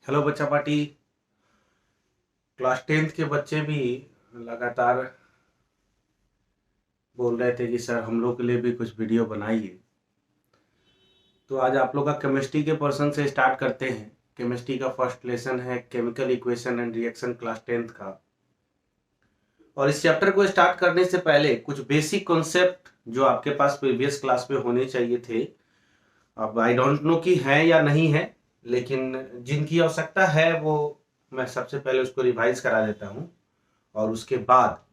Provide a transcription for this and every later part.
Hello बच्चा party. Class 10th के बच्चे भी लगातार बोल रहे थे कि सर हम लोग के लिए भी कुछ वीडियो बनाइए। तो आज आप लोग का केमिस्ट्री के पर्सन से स्टार्ट करते हैं। केमिस्ट्री का फर्स्ट लेसन है chemical equation and reaction class 10th का। और इस चैप्टर को स्टार्ट करने से पहले कुछ बेसिक कॉन्सेप्ट जो आपके पास प्रीवियस क्लास में होने चाहिए थे, अब आई डोंट नो कि है या नहीं है, लेकिन जिनकी आवश्यकता है वो मैं सबसे पहले उसको रिवाइज करा देता हूँ और उसके बाद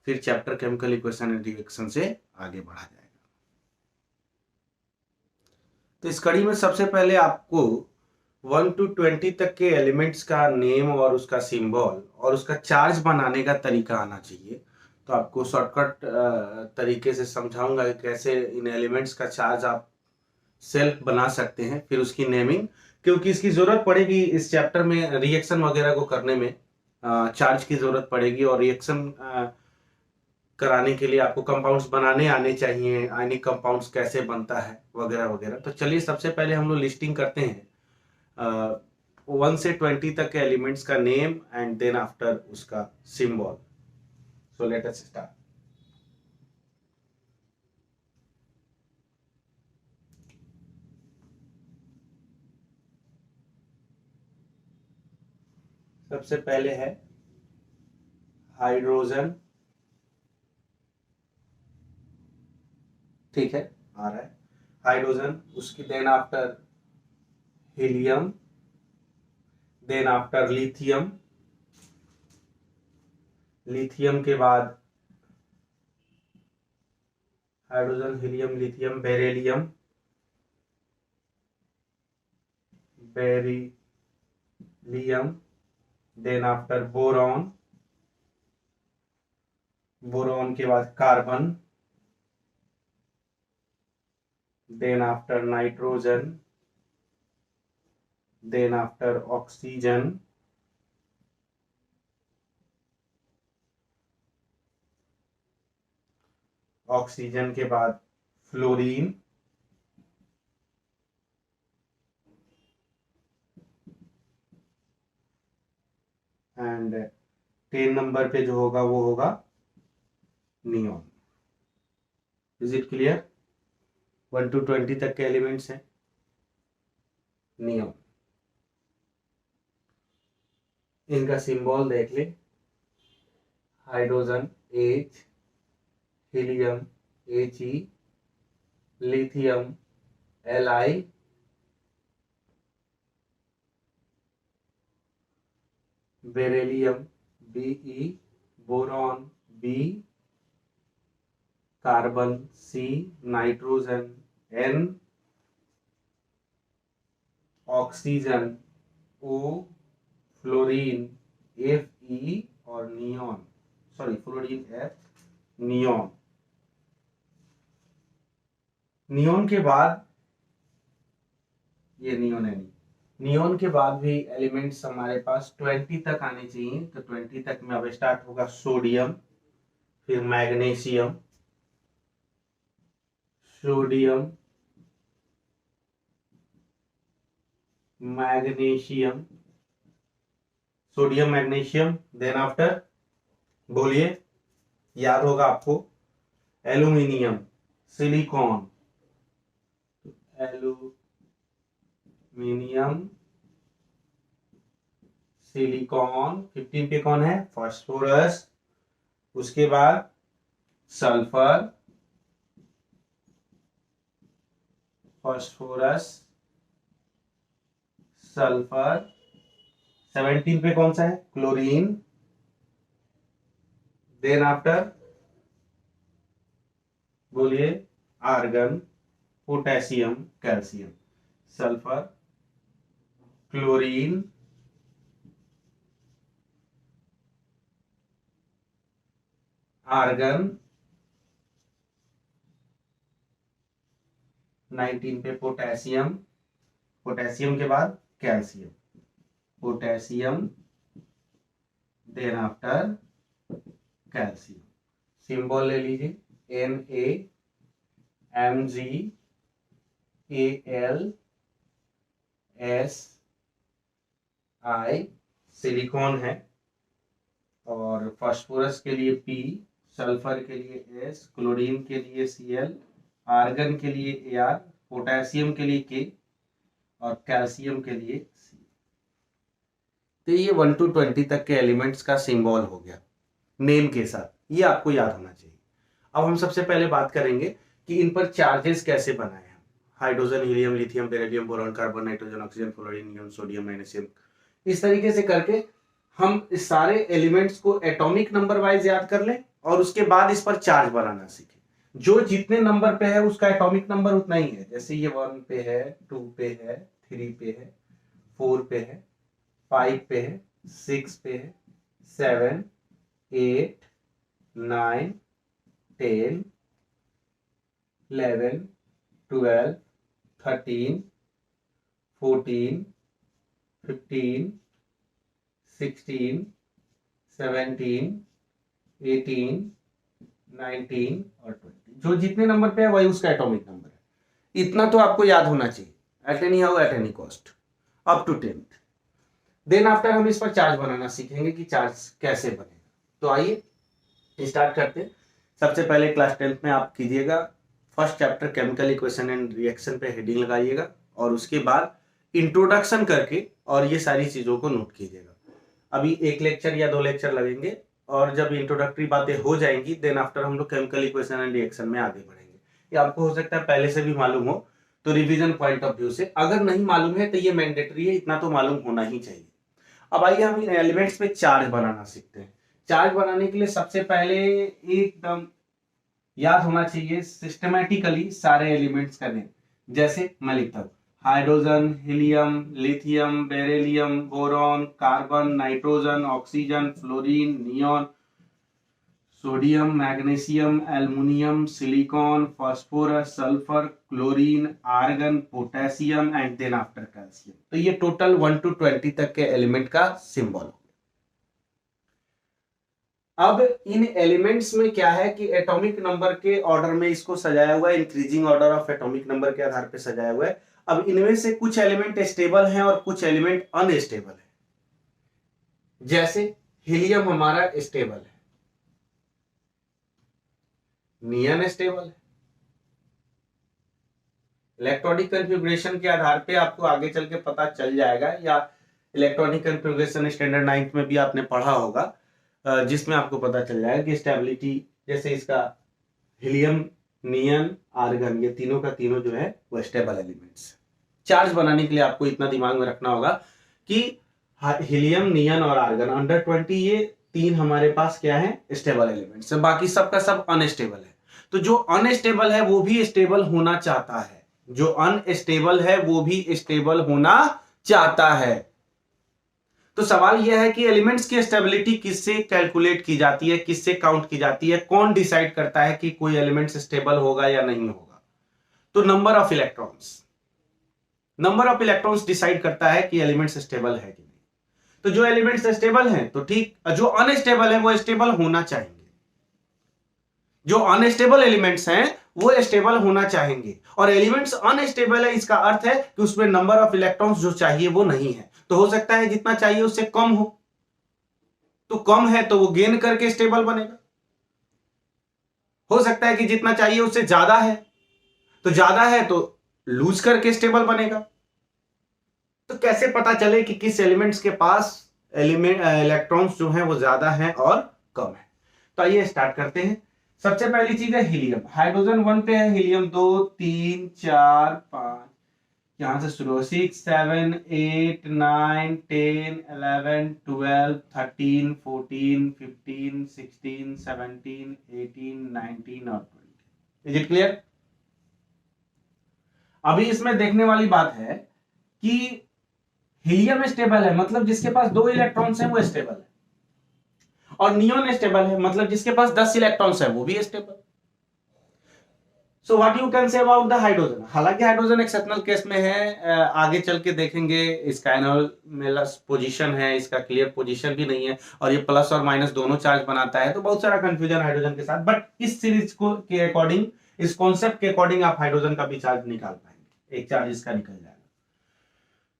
फिर chapter chemical equation and reaction से आगे बढ़ा जाएगा। तो इस कड़ी में सबसे पहले आपको 1 to 20 तक के एलिमेंट्स का नेम और उसका सिंबल और उसका चार्ज बनाने का तरीका आना चाहिए। तो आपको शॉर्टकट तरीके से समझाऊंगा कि कैसे इन एलिमेंट्स का चार्ज आप सेल्फ बना सकते हैं, फिर उसकी नेमिंग, क्योंकि इसकी जरूरत पड़ेगी इस चैप्टर में रिएक्शन वगैरह को करने में। चार्ज की जरूरत पड़ेगी और रिएक्शन कराने के लिए आपको कंपाउंड्स बनाने आने चाहिए, आयनिक कंपाउंड्स कैसे बनता है वगैरह वगैरह। तो चलिए सबसे पहले हम लोग लिस्टिंग करते हैं 1 से 20 तक के एलिमेंट्स का नेम एंड देन आफ्टर उसका symbol. So let us start. सबसे पहले है हाइड्रोजन। ठीक है, आ रहा है हाइड्रोजन। उसकी then after helium, then after lithium. Lithium के बाद hydrogen, helium, lithium, beryllium, beryllium, then after boron. Boron के बाद carbon, then after nitrogen, then after oxygen, oxygen के बाद फ्लोरीन, एंड 10 नंबर पे जो होगा वो होगा neon. Is it clear? 1 to 20 तक के एलिमेंट्स हैं नियोन। इनका सिंबल देख ले। Hydrogen H, helium He, lithium Li, beryllium Be, boron B, carbon C, nitrogen N, oxygen O, fluorine Fe और neon, sorry fluorine F, neon. Neon के बाद ये नियोन है नहीं। नियोन के बाद भी एलिमेंट्स हमारे पास 20 तक आने चाहिए। तो 20 तक में अब स्टार्ट होगा सोडियम, फिर magnesium, sodium, magnesium, sodium magnesium, then after बोलिए, याद होगा आपको, एल्यूमिनियम, सिलिकॉन, एल्यूमिनियम, सिलिकॉन। 15 पे कौन है? फास्फोरस। उसके बाद सल्फर, फास्फोरस, सल्फर। 17 पे कौन सा है? क्लोरीन। देन आफ्टर बोलिए, argon, potassium, calcium. Sulphur, chlorine, argon. 19 पे पोटेशियम, पोटेशियम के बाद calcium, potassium, then after calcium. Symbol ले लीजिए, NaMgAl I, सिलिकॉन है, और फास्फोरस के लिए P, सल्फर के लिए S, क्लोरीन के लिए Cl, आर्गन के लिए Ar, पोटेशियम के लिए K और कैल्शियम के लिए C। तो ये 1 to 20 तक के एलिमेंट्स का सिंबल हो गया नेम के साथ, ये आपको याद होना चाहिए। अब हम सबसे पहले बात करेंगे कि इन पर चार्जेस कैसे बनाए हैं। Hydrogen, helium, lithium, beryllium, boron, carbon, nitrogen, oxygen, fluorine, neon, sodium, magnesium, इस तरीके से करके हम इस सारे एलिमेंट्स को एटॉमिक नंबर वाइज याद कर लें और उसके बाद इस पर चार्ज बनाना सीखें। जो जितने नंबर पे है उसका एटॉमिक नंबर उतना ही है। जैसे ये 1 पे है, 2 पे है, 3 पे है, 4 पे है, 5 पे है, 6 पे है, 7, 8, 9, 10, 11, 12, 13, 14, 15, 16, 17, 18, 19 और 20। जो जितने नंबर पे है वही उसका एटॉमिक नंबर है। इतना तो आपको याद होना चाहिए at any how, at any cost, up to 10th। Then after हम इस पर चार्ज बनाना सीखेंगे कि चार्ज कैसे बनेगा। तो आइए स्टार्ट करते हैं। सबसे पहले क्लास 10th में आप कीजिएगा first chapter chemical equation and reaction पे हेडिंग लगाइएगा और उसके बाद इंट्रोडक्शन करके और ये सारी चीजों को नोट कीजिएगा। अभी 1 लेक्चर या 2 लेक्चर लगेंगे और जब इंट्रोडक्टरी बातें हो जाएंगी देन आफ्टर हम लोग केमिकल इक्वेशन एंड रिएक्शन में आगे बढ़ेंगे। ये आपको हो सकता है पहले से भी मालूम हो, तो रिवीजन पॉइंट ऑफ व्यू से अगर नहीं मालूम है तो ये मैंडेटरी है, इतना तो मालूम होना ही चाहिए। अब आइए हम इन एलिमेंट्स पे चार्ज बनाना सीखते हैं। चार्ज बनाने के लिए सबसे पहले एकदम याद होना चाहिए सिस्टमैटिकली सारे एलिमेंट्स का नेम। जैसे मैं लिखता हूं hydrogen, helium, lithium, beryllium, boron, carbon, nitrogen, oxygen, fluorine, neon, sodium, magnesium, aluminium, silicon, phosphorus, sulphur, chlorine, argon, potassium and then after calcium. तो ये टोटल 1 to 20 तक के एलिमेंट का सिंबल हो। अब इन एलिमेंट्स में क्या है कि एटॉमिक नंबर के ऑर्डर में इसको सजाया हुआ है, increasing order of atomic number के आधार पे सजाया हुआ है। अब इनमें से कुछ एलिमेंट स्टेबल हैं और कुछ एलिमेंट अनस्टेबल है। जैसे हीलियम हमारा स्टेबल है, नियॉन स्टेबल है। इलेक्ट्रॉनिक कन्फिग्रेशन के आधार पे आपको आगे चल के पता चल जाएगा, या इलेक्ट्रॉनिक कन्फिग्रेशन स्टैंडर्ड 9th में भी आपने पढ़ा होगा, जिसमें आपको पता चल जाएगा कि स्टेबिलिटी, जैसे इसका हीलियम, नियॉन, आर्गन, ये तीनों का तीनों जो है वो स्टेबल एलिमेंट्स। चार्ज बनाने के लिए आपको इतना दिमाग में रखना होगा कि हीलियम, नियॉन और आर्गन अंडर 20 ये तीन हमारे पास क्या है, स्टेबल एलिमेंट्स। बाकी सबका सब अनस्टेबल है। तो जो अनस्टेबल है वो भी स्टेबल होना चाहता है, जो अनस्टेबल है वो भी स्टेबल होना चाहता है। तो सवाल यह है कि एलिमेंट्स की स्टेबिलिटी किससे कैलकुलेट की जाती है, किससे काउंट की जाती है, कौन डिसाइड करता है कि कोई एलिमेंट स्टेबल होगा या नहीं होगा? तो number of electrons, number of electrons decide करता है कि एलिमेंट्स स्टेबल है कि नहीं। तो जो एलिमेंट्स स्टेबल हैं तो ठीक, जो अनस्टेबल है वो स्टेबल होना चाहेंगे। जो अनस्टेबल एलिमेंट्स हैं वो स्टेबल होना चाहेंगे, और एलिमेंट्स अनस्टेबल है इसका अर्थ है कि उसमें नंबर ऑफ इलेक्ट्रॉन्स जो चाहिए वो नहीं है। तो हो सकता है जितना चाहिए उससे कम हो, तो कम है तो वो गेन करके स्टेबल बनेगा। हो सकता है कि जितना चाहिए उससे ज्यादा है, तो ज्यादा है तो लूज करके स्टेबल बनेगा। तो कैसे पता चले कि किस एलिमेंट्स के पास इलेक्ट्रॉन्स जो हैं वो ज्यादा हैं और कम है? तो आइए स्टार्ट करते हैं। सबसे पहली चीज है हीलियम। हाइड्रोजन 1 पे है, हीलियम 2, 3, 4, 5, यहां से शुरू हो 6, 7, 8, 9, 10, 11, 12, 13, 14, 15, 16, 17, 18, 19 और 20। Is it clear? अभी इसमें देखने वाली बात है कि हीलियम स्टेबल है, मतलब जिसके पास 2 इलेक्ट्रॉन्स हैं वो स्टेबल है, और नियॉन स्टेबल है, मतलब जिसके पास 10 इलेक्ट्रॉन्स हैं वो भी stable. So what you can say about the hydrogen. हालांकि हाइड्रोजन एक्सेप्शनल केस में है, आगे चल के देखेंगे इसका एनोमलस पोजीशन है, इसका क्लियर पोजीशन भी नहीं है, और ये प्लस और माइनस दोनों चार्ज बनाता है, तो बहुत सारा कंफ्यूजन हाइड्रोजन के साथ। बट इस सीरीज को के अकॉर्डिंग, इस कॉन्सेप्ट के अकॉर्डिंग आप हाइड्रोजन का भी चार्ज निकाल पाएंगे, एक चार्ज इसका निकल जाएगा।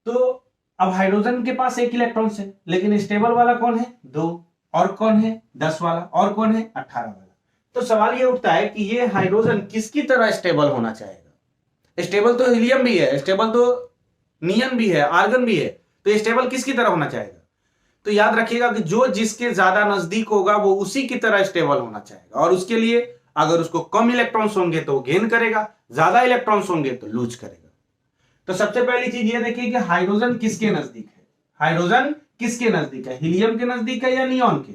तो अब हाइड्रोजन के पास 1 इलेक्ट्रॉन है, लेकिन स्टेबल वाला कौन है 2, और कौन है 10 वाला, और कौन है 18 वाला। तो सवाल ये उठता है कि ये हाइड्रोजन किसकी तरह स्टेबल होना चाहेगा। स्टेबल तो हीलियम भी है, स्टेबल तो नियन भी है, आर्गन भी है, तो स्टेबल किसकी तरह होना चाहेगा। तो याद रखिएगा कि जो जिसके ज्यादा नजदीक होगा वो उसी की तरह स्टेबल होना चाहेगा, और उसके लिए अगर उसको कम इलेक्ट्रॉन्स होंगे तो गेन करेगा, ज्यादा इलेक्ट्रॉन्स होंगे तो लूज करेगा। तो सबसे पहली चीज ये देखिए कि हाइड्रोजन किसके नजदीक है। हाइड्रोजन किसके नजदीक है, हीलियम के नजदीक है या नियॉन के।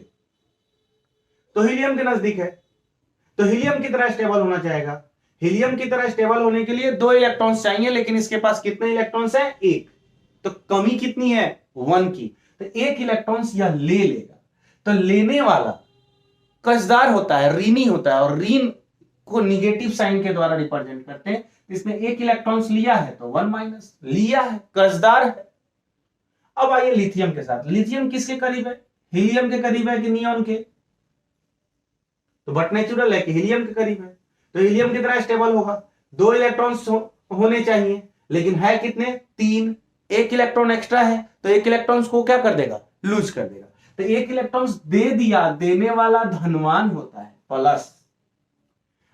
तो हीलियम के नजदीक है, तो हीलियम की तरह स्टेबल होना चाहेगा। हीलियम की तरह स्टेबल होने के लिए 2 इलेक्ट्रॉन्स चाहिए, लेकिन इसके पास कितने इलेक्ट्रॉन्स हैं 1, तो कमी कितनी है 1 की, तो 1 इलेक्ट्रॉन्स यह ले लेगा। तो लेने वाला कसदार होता है, ऋणी होता है, और ऋण को निगेटिव साइन के द्वारा रिप्रेजेंट करते हैं। इसने 1 इलेक्ट्रॉन्स लिया है तो 1 माइनस लिया है, कसदार है। अब आइए लिथियम के साथ। लिथियम किसके करीब है, हीलियम के करीब है कि नियॉन के। तो बट नेचुरल है कि हीलियम के करीब है, तो हीलियम की तरह स्टेबल होगा। 2 इलेक्ट्रॉन्स होने चाहिए, लेकिन है कितने 3, 1 इलेक्ट्रॉन एक्स्ट्रा है, तो 1 इलेक्ट्रॉन्स को क्या कर देगा लूज कर देगा। तो 1 इलेक्ट्रॉन्स दे दिया, देने वाला धनवान होता है प्लस।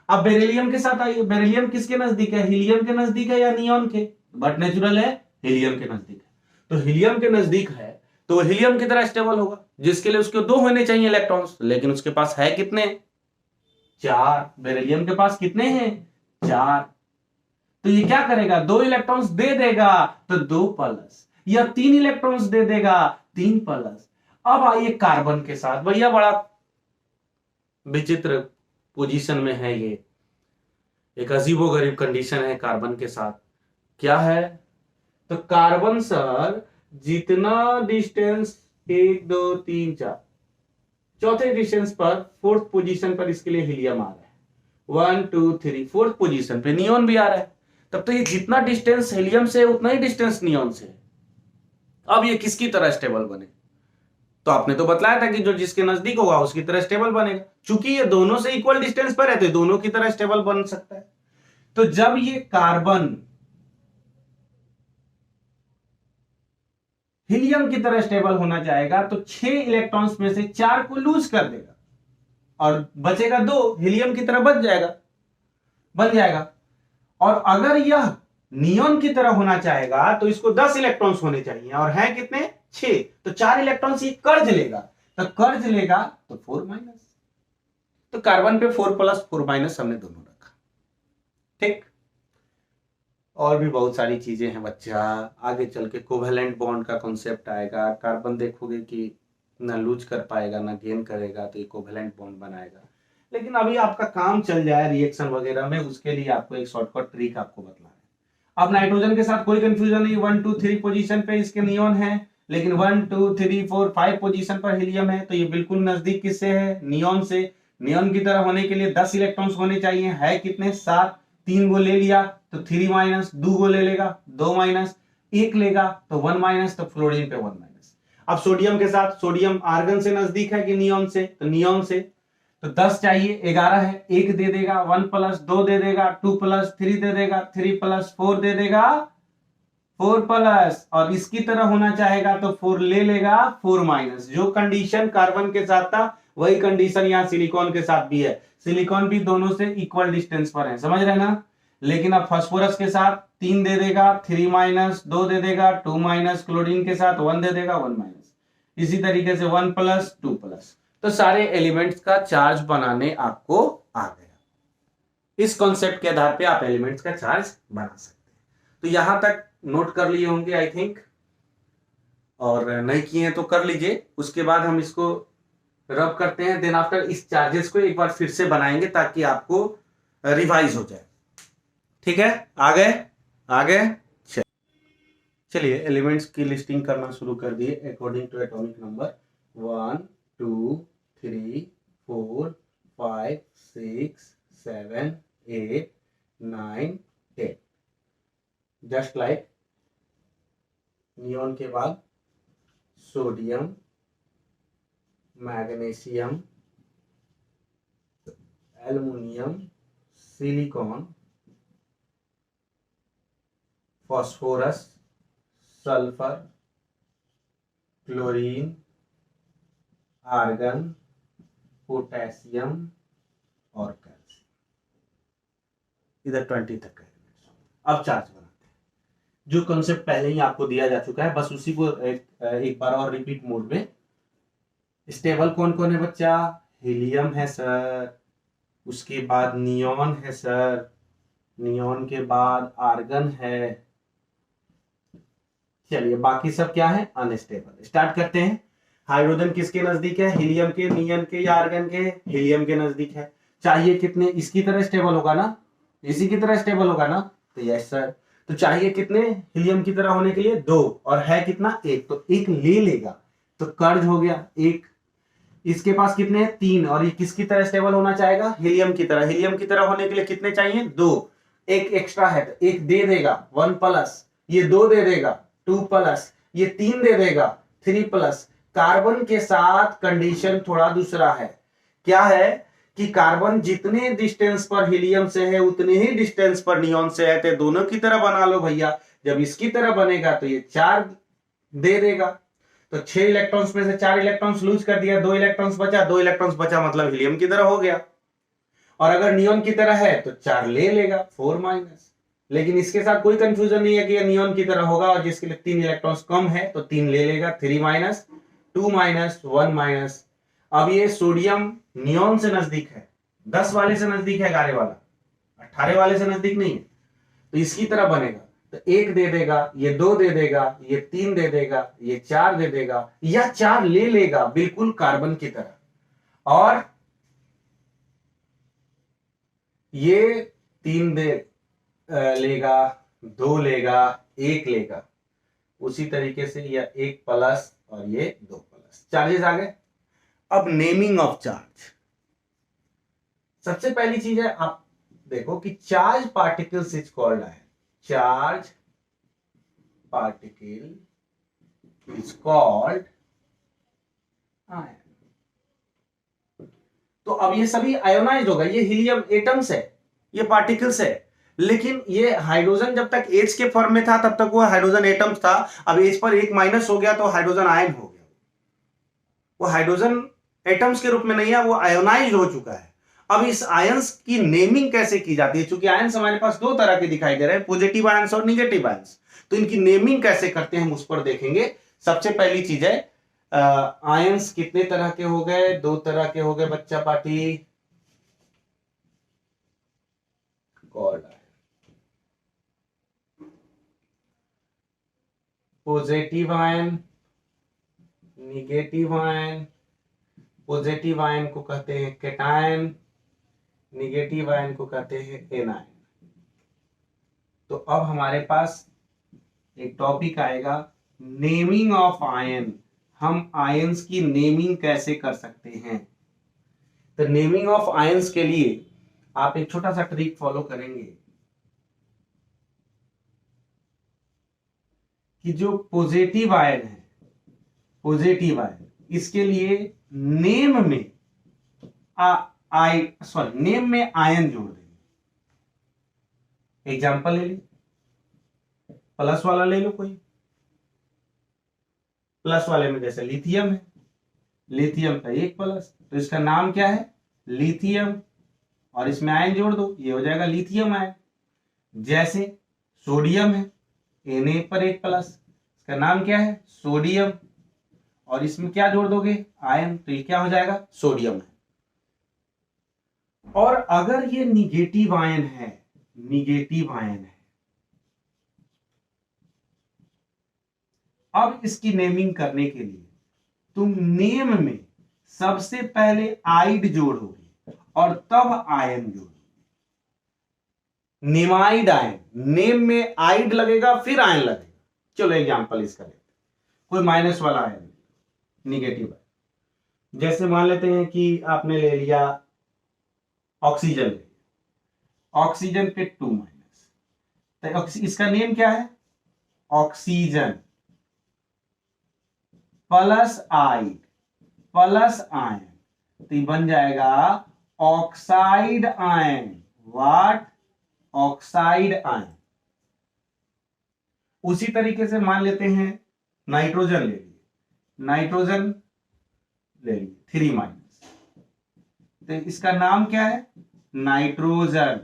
अब बेरिलियम के साथ आइए। बेरिलियम किसके नजदीक है, हीलियम के नजदीक है या नियॉन के। बट नेचुरल है हीलियम के नजदीक है, तो हीलियम के नजदीक है तो हीलियम की तरह स्टेबल होगा, जिसके लिए उसके 2 होने चाहिए इलेक्ट्रॉन्स, लेकिन उसके पास है कितने 4। बेरिलियम के पास कितने हैं 4। तो ये क्या करेगा 2 इलेक्ट्रॉन्स दे देगा तो 2 प्लस, या 3 इलेक्ट्रॉन्स दे देगा 3 प्लस। अब आइए कार्बन के साथ। भैया बड़ा विचित्र पोजीशन में है ये, एक अजीबोगरीब कंडीशन है कार्बन के साथ। क्या है, तो कार्बन सर जितना डिस्टेंस 1 2 3 4, चौथे डिस्टेंस पर 4th पोजीशन पर इसके लिए हीलियम आ रहा है। 1 2 3 4th पोजीशन पे नियॉन भी आ रहा है। तब तो ये जितना डिस्टेंस हीलियम से उतना ही डिस्टेंस नियॉन से है। अब ये किसकी तरह स्टेबल बने, तो आपने तो बतलाया था कि जो जिसके नजदीक होगा उसकी तरह स्टेबल बनेगा। चूंकि ये दोनों से इक्वल डिस्टेंस पर है तो दोनों की तरह स्टेबल बन सकता है। तो जब ये कार्बन हीलियम की तरह स्टेबल होना चाहेगा तो 6 इलेक्ट्रॉन्स में से 4 को लूज कर देगा, और बचेगा 2, हीलियम की तरह बन जाएगा। और अगर यह नियॉन की तरह होना चाहेगा तो इसको 10 इलेक्ट्रॉन्स होने चाहिए, और है कितने 6, तो 4 इलेक्ट्रॉन्स ये कर्ज लेगा, तो कर्ज लेगा तो 4 माइनस। तो कार्बन पे 4 प्लस 4 माइनस हमने दोनों रखा। ठीक, और भी बहुत सारी चीजें हैं बच्चा, आगे चल के कोवेलेंट बॉन्ड का कॉन्सेप्ट आएगा। कार्बन देखोगे कि ना लूज कर पाएगा ना गेन करेगा, तो ये कोवेलेंट बॉन्ड बनाएगा। लेकिन अभी आपका काम चल जाए रिएक्शन वगैरह में, उसके लिए आपको एक शॉर्टकट ट्रिक आपको बतला है। अब नाइट्रोजन के साथ कोई कंफ्यूजन नहीं, 1 2 3 पोजीशन पे इसके नियॉन है, लेकिन 1 2 3 4 5 पोजीशन पर हीलियम है, तो ये बिल्कुल नजदीक किससे है नियॉन से। नियॉन की तरह होने के लिए 10 इलेक्ट्रॉन्स होने चाहिए, है कितने 7, 3 को ले लिया तो 3 माइनस, 2 को ले लेगा 2 माइनस, 1 लेगा तो 1 माइनस, तो फ्लोरीन पे 1 माइनस। अब सोडियम के साथ, सोडियम आर्गन से नजदीक है कि नियॉन से, तो नियॉन से तो 10 चाहिए, 11 है, 1 दे देगा 1 प्लस, 2 दे देगा 2 प्लस, 3 दे देगा 3 प्लस, 4 दे देगा 4 प्लस, और इसकी तरह होना चाहेगा तो 4 ले लेगा 4 माइनस। जो कंडीशन कार्बन के साथ था वही कंडीशन यहाँ सिलिकॉन के साथ भी है। सिलिकॉन भी दोनों से इक्वल डिस्टेंस पर है, समझ रहे ना। लेकिन अब फास्फोरस के साथ 3 दे देगा 3 माइनस, 2 दे देगा 2 माइनस, क्लोरीन के साथ 1 दे देगा 1 माइनस, इसी तरीके से 1 प्लस 2 प्लस। तो सारे एलिमेंट्स का चार्ज बनाने आपको आ गया। इस कॉन्सेप्ट के आधार पे आप एलिमेंट्स का चार्ज बना सकते हैं। तो यहां तक नोट कर लिए होंगे आई थिंक, और नहीं किए हैं तो कर लीजिए। उसके बाद हम इसको रब करते हैं, देन आफ्टर इस चार्जेस को एक बार फिर से बनाएंगे ताकि आपको रिवाइज हो जाए। ठीक है, आ गए चलिए एलिमेंट्स की लिस्टिंग करना शुरू कर दिए according to atomic number 1 2 3 4 5 6 7 8 9 10। Just like neon के बाद sodium, magnesium, aluminium, silicon, phosphorus, sulphur, chlorine, argon, potassium और कैल्शियम, इधर 20 तक का एलिमेंट्स। अब चार्ज बनाते हैं, जो कॉन्सेप्ट पहले ही आपको दिया जा चुका है, बस उसी को एक बार और रिपीट मोड में। स्टेबल कौन कौन है बच्चा? हीलियम है सर, उसके बाद नियॉन है सर, नियॉन के बाद आर्गन है। चलिए बाकी सब क्या है? अनस्टेबल। स्टार्ट करते हैं। हाइड्रोजन किसके नजदीक है? हीलियम के, नियन के या आर्गन के? हीलियम के नजदीक है। चाहिए कितने? इसकी तरह स्टेबल होगा ना, इसी की तरह स्टेबल होगा ना, तो यस सर। तो चाहिए कितने हीलियम की तरह होने के लिए? 2, और है कितना? 1, तो 1 ले लेगा, तो कर्ज हो गया 1। इसके पास कितने हैं? 3, और ये किसकी तरह स्टेबल होना चाहेगा? हीलियम की तरह। हीलियम की तरह होने के लिए कितने चाहिए? 2। 1 एक्स्ट्रा है तो 1 दे देगा, 1 प्लस, ये 2 दे देगा, 2 प्लस, ये 3 दे देगा, 3 प्लस। कार्बन के साथ कंडीशन थोड़ा दूसरा है। क्या है कि कार्बन जितने डिस्टेंस पर हीलियम से है उतने ही डिस्टेंस पर नियॉन से है, तो दोनों की तरह बना लो भैया। जब इसकी तरह बनेगा तो ये 4 दे देगा, तो 6 इलेक्ट्रॉन्स में से 4 इलेक्ट्रॉन्स लूज कर दिया, 2 इलेक्ट्रॉन्स बचा, 2 इलेक्ट्रॉन्स बचा मतलब हीलियम की तरह हो गया। और अगर नियॉन की तरह है तो 4 ले लेगा, 4 माइनस। लेकिन इसके साथ कोई कंफ्यूजन नहीं है कि ये नियॉन की तरह होगा, और जिसके लिए 3 इलेक्ट्रॉन्स कम है तो 3 ले लेगा, 3 माइनस, 2 माइनस, 1 माइनस। अब ये सोडियम नियॉन से नजदीक है, 10 वाले से नजदीक है, 11 वाला, 18 वाले से नजदीक नहीं है, तो इसकी तरह बनेगा। तो 1 दे देगा, ये 2 दे देगा, ये 3 दे देगा, ये 4 दे देगा, या 4 ले लेगा बिल्कुल कार्बन की तरह। और ये 3 दे लेगा, 2 लेगा, 1 लेगा, उसी तरीके से यह 1 प्लस और ये 2 प्लस। चार्जेस आ गए। अब नेमिंग ऑफ चार्ज। सबसे पहली चीज है, आप देखो कि charge particles is called ion. Charge particle is called ion. तो अब ये सभी आयोनाइज होगा। ये हीलियम एटम्स है, ये पार्टिकल्स है, लेकिन ये हाइड्रोजन जब तक एच के फॉर्म में था तब तक वो हाइड्रोजन एटम्स था। अब एच पर 1 माइनस हो गया तो हाइड्रोजन आयन हो गया। वो हाइड्रोजन एटम्स के रूप में नहीं है, वो आयोनाइज हो चुका है। अब इस आयंस की नेमिंग कैसे की जाती है? क्योंकि आयंस हमारे पास 2 तरह के दिखाई दे रहे हैं, पॉजिटिव आयंस और निगेटिव आयंस। तो इनकी नेमिंग कैसे करते हैं हम उस पर देखेंगे। सबसे पहली चीज है, आयंस कितने तरह के हो गए? 2 तरह के हो गए बच्चा party. Called positive ion, negative ion. Positive ion को कहते हैं कैटायन, निगेटिव आयन को कहते हैं एनायन। तो अब हमारे पास एक टॉपिक आएगा, नेमिंग ऑफ आयन। हम आयंस की नेमिंग कैसे कर सकते हैं? तो नेमिंग ऑफ आयंस के लिए आप एक छोटा सा ट्रिक फॉलो करेंगे कि जो पॉजिटिव आयन है, पॉजिटिव आयन, इसके लिए नेम में नेम में आयन जोड़ देंगे। एग्जांपल ले ली, प्लस वाला ले लो कोई। प्लस वाले में जैसे लिथियम है, लिथियम का 1 प्लस, तो इसका नाम क्या है? लिथियम, और इसमें आयन जोड़ दो, ये हो जाएगा लिथियम आयन। जैसे सोडियम है, Na पर 1 प्लस, इसका नाम क्या है? सोडियम, और इसमें क्या जोड़ दोगे? आयन, तो ये क्या हो जाएगा? सोडियम है। और अगर ये निगेटिव आयन है, निगेटिव आयन है, अब इसकी नेमिंग करने के लिए तुम नेम में सबसे पहले आइड जोड़ोगे और तब आयन जोड़ोगे। नेमाइड आयन, नेम में आइड लगेगा फिर आयन लगेगा। चलो एग्जांपल इसका लेते हैं। कोई माइनस वाला आयन, निगेटिव आयन, जैसे मान लेते हैं कि आपने ले लिया ऑक्सीजन, ले लिया ऑक्सीजन पे 2 माइनस, तो इसका नेम क्या है? Oxygen plus ide plus ion, तो ये बन जाएगा oxide ion. What? Oxide ion. उसी तरीके से मान लेते हैं नाइट्रोजन ले लिए, नाइट्रोजन ले लीजिए 3 माइनस, तो इसका नाम क्या है, nitrogen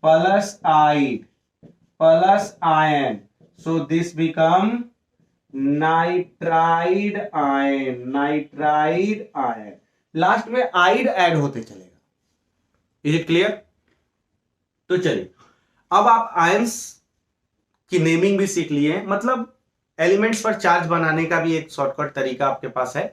plus ide plus ion, so this become nitride ion, nitride ion. Last में आइड ऐड होते चलेगा। Is it clear? तो चलिए अब आप आयंस की नेमिंग भी सीख लिए, मतलब एलिमेंट्स पर चार्ज बनाने का भी एक शॉर्टकट तरीका आपके पास है।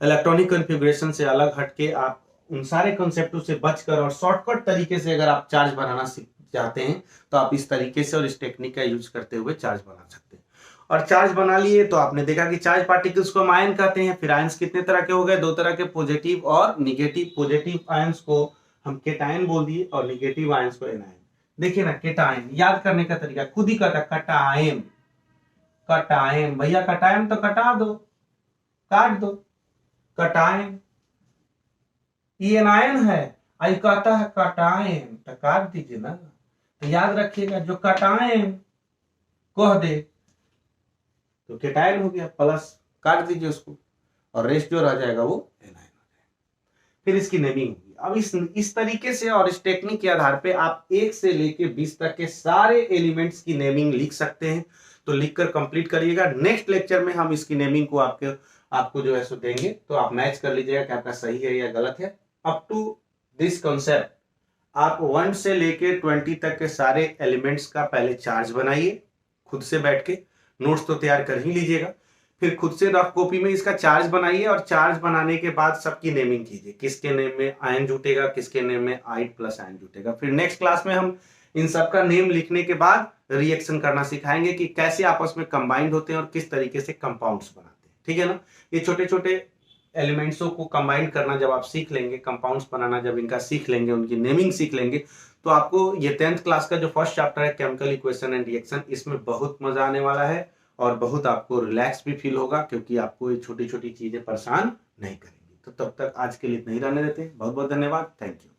इलेक्ट्रॉनिक कॉन्फ़िगरेशन से अलग हटके आप उन सारे कॉन्सेप्टों से बचकर और शॉर्टकट तरीके से अगर आप चार्ज बनाना सीख जाते हैं तो आप इस तरीके से और इस टेक्निक का यूज करते हुए चार्ज बना सकते हैं। और चार्ज बना लिए तो आपने देखा कि चार्ज पार्टिकल्स को हम आयन कहते हैं। फिर आयंस कितने तरह के हो गए, 2 तरह के, पॉजिटिव और निगेटिव। पॉजिटिव आयंस को हम केटायन बोल दिए और निगेटिव आयंस को एनायन। देखिए ना, केटायन याद करने का तरीका खुद ही करता, कटायन, कटायन भैया, कटायन तो कटा दो, काट दो, कटायन। ये एनायन है, आई कहता है कटायन, तो काट दीजिए ना। तो याद रखिएगा, जो कटायन कह दे तो केटायन हो गया, प्लस काट दीजिए उसको, और रेस्ट जो रह जाएगा वो एनायन हो जाएगा। फिर इसकी नेमिंग होगी। अब इस तरीके से और इस टेक्निक के आधार पे आप 1 से लेके 20 तक के सारे एलिमेंट्स की नेमिंग लिख सकते हैं। तो लिखकर कंप्लीट करिएगा। नेक्स्ट लेक्चर में हम इसकी नेमिंग को आपको जो है सो देंगे, तो आप मैच कर लीजिएगा कि आपका सही है या गलत है। अप टू दिस कॉन्सेप्ट आप 1 से लेके 20 तक के सारे एलिमेंट्स का पहले चार्ज बनाइए, खुद से बैठ के। नोट्स तो तैयार कर ही लीजिएगा। फिर खुद से रफ कॉपी में इसका चार्ज बनाइए और चार्ज बनाने के बाद सबकी नेमिंग कीजिए, किसके नेम में आयन जुटेगा, किसके नेम में आइड प्लस आयन जुटेगा। फिर नेक्स्ट क्लास में हम इन सबका नेम लिखने के बाद रिएक्शन करना सिखाएंगे कि कैसे आपस में कंबाइंड होते हैं और किस तरीके से कंपाउंड्स बनाते हैं। ठीक है ना? ये छोटे छोटे एलिमेंट्सों को कंबाइन करना जब आप सीख लेंगे, कंपाउंड्स बनाना जब इनका सीख लेंगे, उनकी नेमिंग सीख लेंगे, तो आपको ये 10th क्लास का जो फर्स्ट चैप्टर है केमिकल इक्वेशन एंड रिएक्शन, इसमें बहुत मजा आने वाला है और बहुत आपको रिलैक्स भी फील होगा, क्योंकि आपको ये छोटी छोटी चीजें परेशान नहीं करेंगी। तो तब तक आज के लिए इतना ही रहने देते हैं। बहुत बहुत धन्यवाद। Thank you.